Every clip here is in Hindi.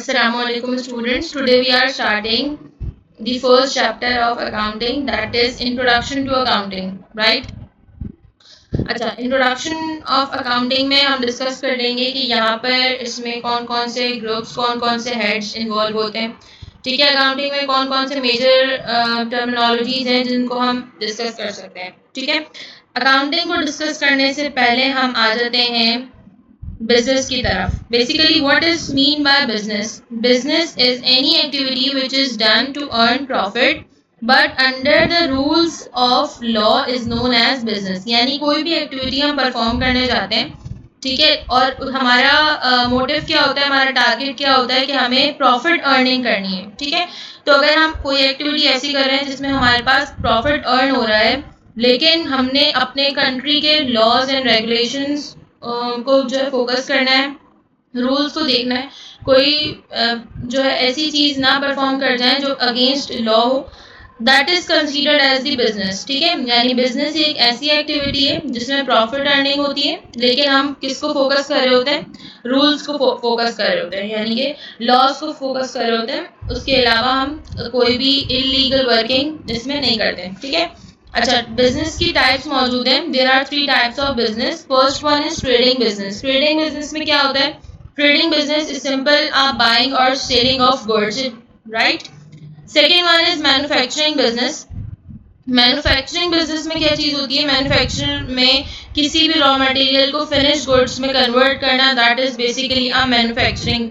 Assalamualaikum students. Today we are starting the first chapter of accounting, that is introduction to accounting, right? अच्छा, इंट्रोडक्शन ऑफ अकाउंटिंग में हम डिस्कस कर लेंगे कि यहाँ पर इसमें कौन कौन से ग्रुप्स, कौन कौन से हेड्स इन्वॉल्व होते हैं। ठीक है, अकाउंटिंग में कौन कौन से मेजर टर्मिनोलॉजीज हैं जिनको हम डिस्कस कर सकते हैं। ठीक है, अकाउंटिंग को डिस्कस करने से पहले हम आ जाते हैं बिजनेस की तरफ। Basically what is mean by business? Business is any activity which is done to earn profit but under the rules of law is known as business. यानी कोई भी एक्टिविटी हम परफॉर्म करने जाते हैं, ठीक है, और हमारा मोटिव क्या होता है, हमारा टारगेट क्या होता है कि हमें प्रॉफिट अर्निंग करनी है। ठीक है, तो अगर हम कोई एक्टिविटी ऐसी कर रहे हैं जिसमें हमारे पास प्रॉफिट अर्न हो रहा है, लेकिन हमने अपने कंट्री के लॉज एंड रेगुलेशंस को जो है फोकस करना है, रूल्स को देखना है, कोई जो है ऐसी चीज़ ना परफॉर्म कर जाए जो अगेंस्ट लॉ हो, that is considered as the business. ठीक है, यानी बिजनेस एक ऐसी एक्टिविटी है जिसमें प्रॉफिट अर्निंग होती है, लेकिन हम किसको फोकस कर रहे होते हैं? रूल्स को फोकस कर रहे होते हैं, यानी कि लॉज को फोकस कर रहे होते हैं। उसके अलावा हम कोई भी इलीगल वर्किंग इसमें नहीं करते। ठीक है, अच्छा, बिजनेस की टाइप्स मौजूद हैं। There are 3 types of business. First one is trading business. Trading business में क्या होता है? ट्रेडिंग बिजनेस इज सिंपल आप बाइंग और selling of goods, right. Second one is manufacturing business. Manufacturing business में क्या चीज़ होती है? मैन्युफैक्चर में किसी भी रॉ मटेरियल को फिनिश गुड्स में कन्वर्ट करना, that is basically a manufacturing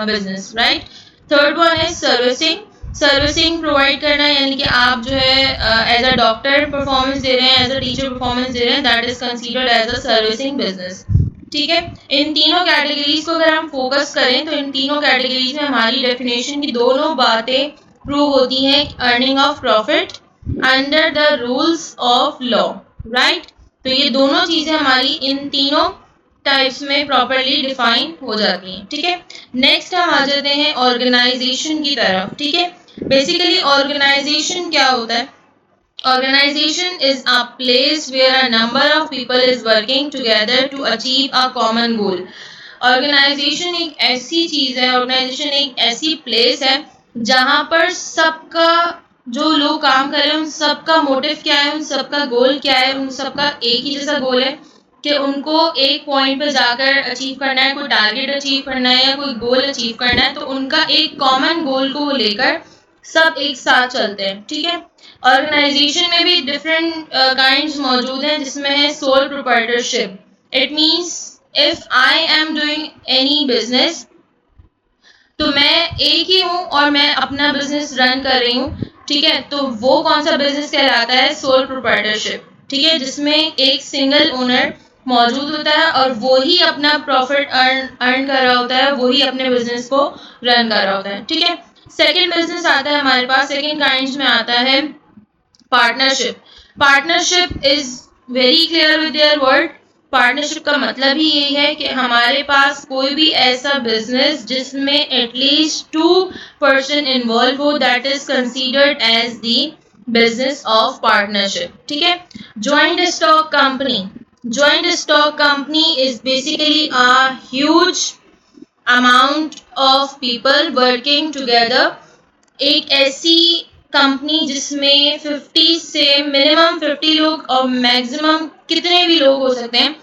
business, right. Third one is servicing. Servicing provide करना, यानी कि आप जो है एज अ डॉक्टर परफॉर्मेंस दे रहे हैं, एज अ टीचर परफॉर्मेंस दे रहे हैं, that is considered as a servicing business. ठीक है, इन तीनों कैटेगरीज को अगर हम फोकस करें तो इन तीनों कैटेगरीज में हमारी डेफिनेशन की दोनों बातें प्रूव होती हैं। Earning of profit under the rules of law, right. तो ये दोनों चीजें हमारी इन तीनों टाइप्स में प्रॉपरली डिफाइन हो जाती हैं। ठीक है, नेक्स्ट हम आ जाते हैं ऑर्गेनाइजेशन की तरफ। ठीक है, बेसिकली ऑर्गेनाइजेशन क्या होता है? Organization is a place where a number of people is working together to achieve a common goal. Organization एक ऐसी चीज है, ऑर्गेनाइजेशन एक ऐसी प्लेस है जहाँ पर सबका, जो लोग काम कर रहे हैं उन सबका मोटिव क्या है, उन सबका गोल क्या है, उन सबका एक ही जैसा गोल है कि उनको एक पॉइंट पे जाकर अचीव करना है, कोई टारगेट अचीव करना है या कोई गोल अचीव करना है, तो उनका एक कॉमन गोल को लेकर सब एक साथ चलते हैं। ठीक है, ऑर्गेनाइजेशन में भी डिफरेंट काइंड्स मौजूद हैं, जिसमें है sole proprietorship. It means if I am doing any business, तो मैं एक ही हूँ और मैं अपना बिजनेस रन कर रही हूँ। ठीक है, तो वो कौन सा बिजनेस कहलाता है? Sole proprietorship. ठीक है, जिसमें एक सिंगल ओनर मौजूद होता है और वो ही अपना प्रॉफिट अर्न कर रहा होता है, वो ही अपने बिजनेस को रन कर रहा होता है। ठीक है, सेकेंड बिजनेस आता है हमारे पास, सेकेंड काइंड में आता है partnership. Partnership is very clear with their word. Partnership का मतलब ही यही है कि हमारे पास कोई भी ऐसा बिजनेस जिसमें एटलीस्ट 2 पर्सन इन्वॉल्व हो, that is considered as the business of partnership. ठीक है, joint stock company. Joint stock company is basically a huge amount of people working together. एक ऐसी कंपनी जिसमें 50 से मिनिमम 50 लोग और मैक्सिमम कितने भी लोग हो सकते हैं,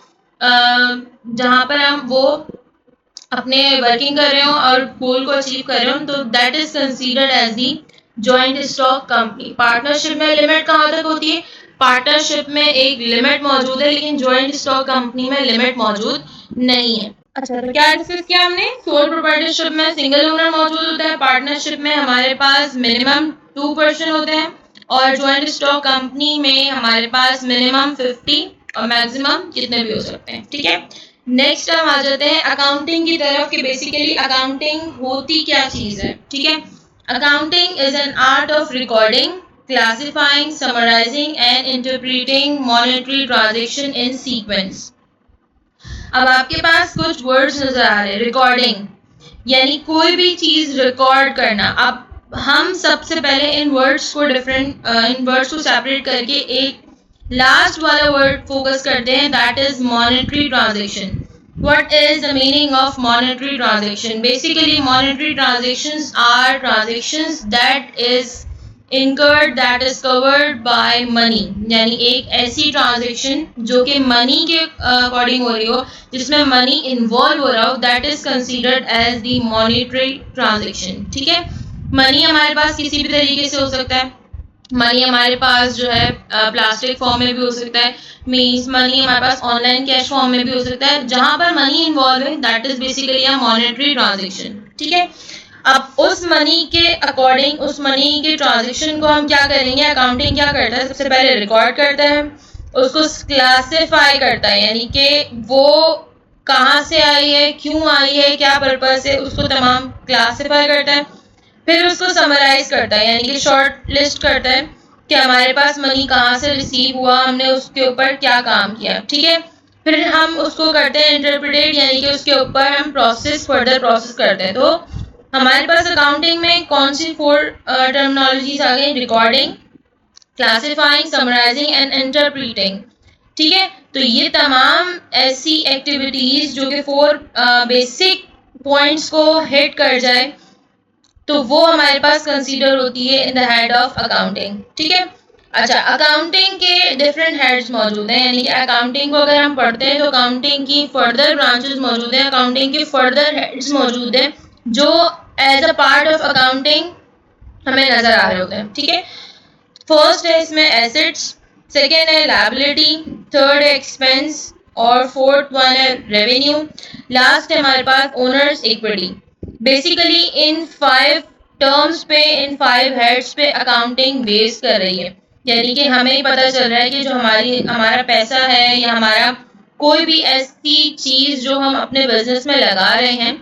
जहाँ पर हम वो अपने वर्किंग कर रहे हो और गोल को अचीव कर रहे हो, तो that is considered as the joint stock company. Partnership में लिमिट कहाँ तक होती है? पार्टनरशिप में एक लिमिट मौजूद है, लेकिन जॉइंट स्टॉक कंपनी में लिमिट मौजूद नहीं है। अच्छा, तो क्या डिस्कस किया हमने? सोल प्रोप्राइटरशिप में सिंगल ओनर मौजूद होता है, पार्टनरशिप में हमारे पास मिनिमम 2 पर्सन होते हैं, और जॉइंट स्टॉक कंपनी में हमारे पास मिनिमम 50 और मैक्सिमम कितने भी हो सकते हैं। ठीक है, नेक्स्ट हम आ जाते हैं अकाउंटिंग की तरफ कि बेसिकली अकाउंटिंग होती क्या चीज है। ठीक है, accounting is an art of recording, classifying, summarising and interpreting monetary transaction in sequence. अब आपके पास कुछ वर्ड्स नजर आ रहे हैं। रिकॉर्डिंग यानी कोई भी चीज रिकॉर्ड करना। अब हम सबसे पहले इन वर्ड्स को सेपरेट करके एक लास्ट वाला वर्ड फोकस करते हैं, that is monetary transaction. What is the meaning of monetary transaction? Basically, monetary transactions are transactions that is incurred, that is covered by money. यानी एक ऐसी transaction जो कि money के according हो रही हो, जिसमें money involve हो रहा हो, that is considered as the monetary transaction. ठीक है? Money हमारे पास किसी भी तरीके से हो सकता है. मनी हमारे पास जो है प्लास्टिक फॉर्म में भी हो सकता है. मीन्स मनी हमारे पास ऑनलाइन कैश फॉर्म में भी हो सकता है. जहां पर मनी इन्वॉल्व है that is basically a monetary transaction. ठीक है. अब उस मनी के अकॉर्डिंग, उस मनी के ट्रांजेक्शन को हम क्या करेंगे, अकाउंटिंग क्या करता है, सबसे पहले रिकॉर्ड करता है, उसको क्लासिफाई करता है, यानी कि वो कहाँ से आई है, क्यों आई है, क्या पर्पस है, उसको तमाम क्लासिफाई करता है. फिर उसको समराइज करता है, यानी कि शॉर्ट लिस्ट करता है कि हमारे पास मनी कहाँ से रिसीव हुआ, हमने उसके ऊपर क्या काम किया. ठीक है. फिर हम उसको करते हैं इंटरप्रिटेट, यानी कि उसके ऊपर हम फर्दर प्रोसेस करते हैं. तो हमारे पास अकाउंटिंग में कौन सी 4 टर्मिनोलॉजीज आ गई? Recording, classifying, summarising and interpreting. ठीक है. तो ये तमाम ऐसी एक्टिविटीज जो कि 4 बेसिक पॉइंट्स को हिट कर जाए तो वो हमारे पास कंसीडर होती है in the head of accounting. ठीक है. अच्छा, अकाउंटिंग के डिफरेंट हेड्स मौजूद हैं, यानी कि अकाउंटिंग को अगर हम पढ़ते हैं तो अकाउंटिंग की फर्दर ब्रांचेस मौजूद हैं, अकाउंटिंग के फर्दर हेड्स मौजूद हैं जो as a part of accounting हमें नजर आ रहे होते हैं. ठीक है. फर्स्ट है इसमें एसेट्स, सेकेंड है लायबिलिटी, थर्ड है एक्सपेंस और फोर्थ वन है रेवेन्यू, लास्ट है हमारे पास ओनर्स इक्विटी. बेसिकली इन 5 टर्म्स पे, इन 5 हेड्स पे अकाउंटिंग बेस कर रही है. यानी कि हमें पता चल रहा है कि जो हमारा पैसा है या हमारा कोई भी ऐसी चीज जो हम अपने बिजनेस में लगा रहे हैं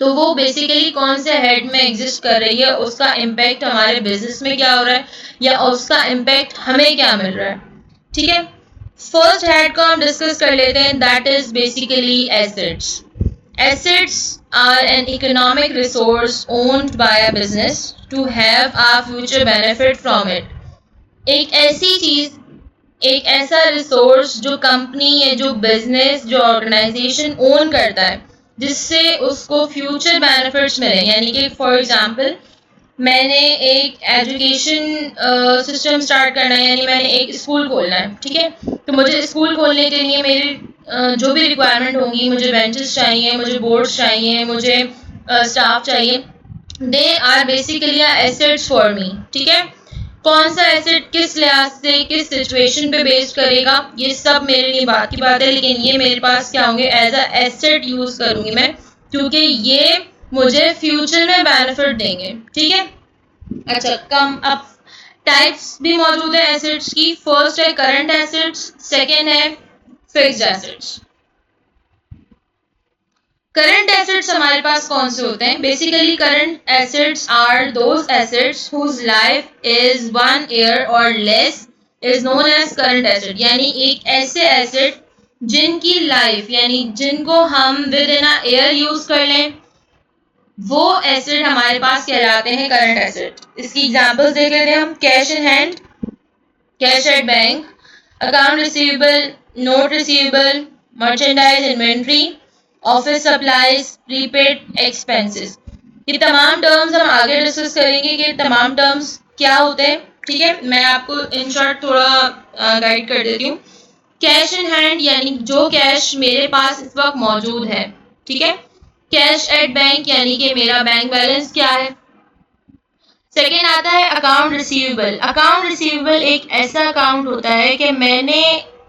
तो वो बेसिकली कौन से हेड में एग्जिस्ट कर रही है, उसका इम्पैक्ट हमारे बिजनेस में क्या हो रहा है या उसका इम्पैक्ट हमें क्या मिल रहा है. ठीक है. फर्स्ट हेड को हम डिस्कस कर लेते हैं, that is basically assets. Assets are an economic resource owned by a business to have a future benefit from it. एक ऐसी चीज, एक ऐसा रिसोर्स जो कंपनी या जो बिजनेस, जो ऑर्गेनाइजेशन ओन करता है जिससे उसको फ्यूचर बेनिफिट्स मिले. यानी कि फॉर एग्जांपल मैंने एक एजुकेशन सिस्टम स्टार्ट करना है, यानी मैंने एक स्कूल खोलना है. ठीक है. तो मुझे स्कूल खोलने के लिए मेरी जो भी रिक्वायरमेंट होंगी, मुझे बेंचेस चाहिए, मुझे बोर्ड्स चाहिए, मुझे स्टाफ चाहिए. They are basically assets for me. ठीक है. कौन सा एसेट किस लिहाज से, किस सिचुएशन पे बेस्ड करेगा, ये सब मेरे लिए बात की बात है, लेकिन ये मेरे पास क्या होंगे, एज अ एसेट यूज करूंगी मैं, क्योंकि ये मुझे फ्यूचर में बेनिफिट देंगे. ठीक है. अच्छा, कम अब टाइप्स भी मौजूद है एसेट्स की. फर्स्ट है करंट एसेट्स, सेकेंड है फिक्स्ड एसेट्स. करंट एसेट्स हमारे पास कौन से होते हैं? Basically current assets are those assets whose life is 1 year और less is known as current asset. यानी एक ऐसे एसेट जिनकी लाइफ, यानी जिनको हम within a year use कर लें, वो एसेट हमारे पास कहलाते हैं करंट एसेट. इसकी एग्जांपल्स देख लेते हैं हम. Cash in hand, cash at bank, account receivable, note receivable, merchandise inventory, office supplies, prepaid expenses. ये तमाम टर्म्स हम आगे डिस्कस करेंगे कि तमाम टर्म्स क्या होते हैं. ठीक है. मैं आपको इन शॉर्ट थोड़ा गाइड कर देती हूँ. कैश इन हैंड यानी जो कैश मेरे पास इस वक्त मौजूद है. ठीक है. कैश एट बैंक यानी कि मेरा बैंक बैलेंस क्या है. सेकेंड आता है अकाउंट रिसीवेबल. अकाउंट रिसीवेबल एक ऐसा अकाउंट होता है कि मैंने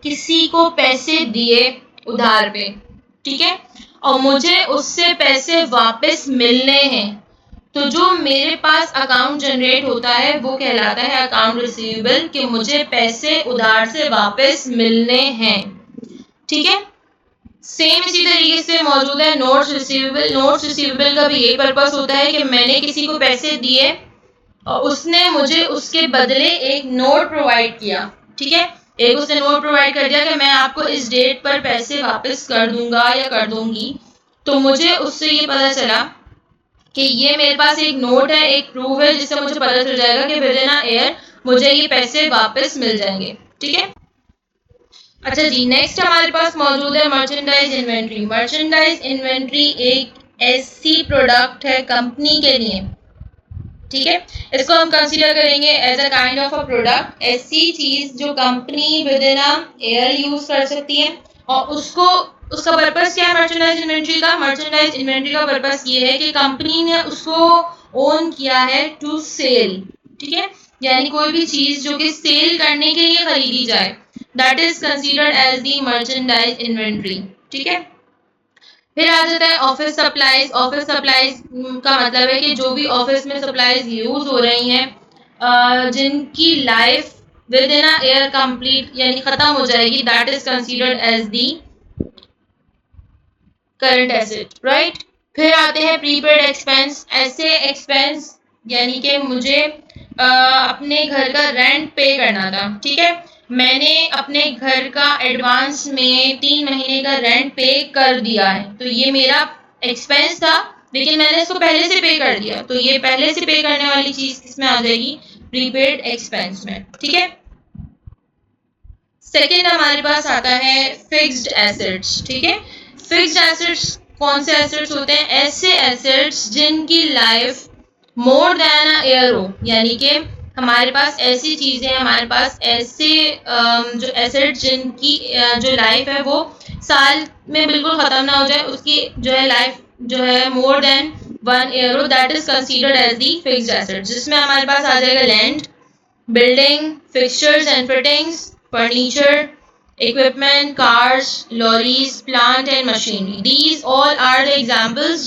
किसी को पैसे दिए उधार पे. ठीक है. और मुझे उससे पैसे वापस मिलने हैं, तो जो मेरे पास अकाउंट जनरेट होता है वो कहलाता है अकाउंट रिसीवेबल, कि मुझे पैसे उधार से वापस मिलने हैं. ठीक है. सेम इसी तरीके से मौजूद है नोट्स रिसीवेबल. नोट्स रिसीवेबल का भी यही पर्पस होता है कि मैंने किसी को पैसे दिए और उसने मुझे उसके बदले एक नोट प्रोवाइड किया. ठीक है. एक उसने नोट प्रोवाइड कर दिया कि मैं आपको इस डेट पर पैसे वापस कर दूंगा या कर दूंगी. तो मुझे उससे ये पता चला कि ये मेरे पास एक नोट है, एक प्रूफ है, जिससे मुझे पता चल जाएगा कि विद इन अ ईयर मुझे ये पैसे वापस मिल जाएंगे. ठीक है. अच्छा जी, नेक्स्ट हमारे पास मौजूद है मर्चेंडाइज इन्वेंट्री। मर्चेंडाइज इन्वेंट्री एक ऐसी प्रोडक्ट है कंपनी के लिए, ठीक है, इसको हम कंसीडर करेंगे as a kind of a product, ऐसी चीज जो company within a year use कर सकती है और उसको उसका पर्पस क्या है मर्चेंडाइज इन्वेंट्री का? मर्चेंडाइज इन्वेंट्री का पर्पस ये है कि कंपनी ने उसको ओन किया है टू सेल, ठीक है, यानी कोई भी चीज जो कि सेल करने के लिए खरीदी जाए, that is considered as the merchandise inventory, ठीक है। फिर आ जाता है ऑफिस सप्लाईज। ऑफिस सप्लाईज का मतलब है कि जो भी ऑफिस में सप्लाईज यूज हो रही हैं जिनकी life within a year complete यानी खत्म हो जाएगी, that is considered as the current asset, right. फिर आते हैं प्रीपेड एक्सपेंस। ऐसे एक्सपेंस यानी कि मुझे अपने घर का रेंट पे करना था, ठीक है, मैंने अपने घर का एडवांस में 3 महीने का रेंट पे कर दिया है, तो ये मेरा एक्सपेंस था, लेकिन मैंने इसको पहले से पे कर दिया, तो ये पहले से पे करने वाली चीज किसमें आ जाएगी? प्रीपेड एक्सपेंस में, ठीक है। सेकेंड हमारे पास आता है फिक्स्ड एसेट्स, ठीक है। फिक्स्ड एसेट्स कौन से एसेट्स होते हैं? ऐसे एसेट्स जिनकी life more than a year हो, यानी कि हमारे पास ऐसी चीजें, हमारे पास ऐसे जो एसेट्स जिनकी जो लाइफ है वो साल में बिल्कुल खत्म ना हो जाए, उसकी जो है लाइफ जो है मोर देन 1 ईयर हो, that is considered as the fixed assets, जिसमें हमारे पास आ जाएगा land, building, fixtures and fittings, furniture, equipment, cars, lorries, plant and machinery. These all are the examples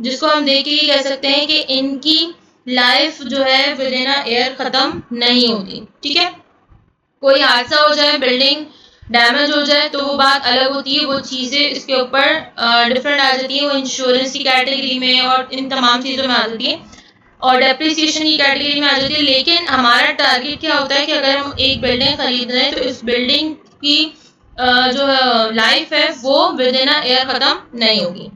जिसको हम देख के ये कह सकते हैं कि इनकी लाइफ जो है विद इन अ ईयर खत्म नहीं होती, ठीक है। कोई हादसा हो जाए, बिल्डिंग डैमेज हो जाए, तो वो बात अलग होती है, वो चीज़ें इसके ऊपर डिफरेंट आ जाती है, वो इंश्योरेंस की कैटेगरी में और इन तमाम चीज़ों में आ जाती है और डेप्रिसिएशन की कैटेगरी में आ जाती है। लेकिन हमारा टारगेट क्या होता है कि अगर हम एक बिल्डिंग खरीद रहे हैं तो इस बिल्डिंग की जो लाइफ है वो विद इन अ ईयर खत्म नहीं होगी,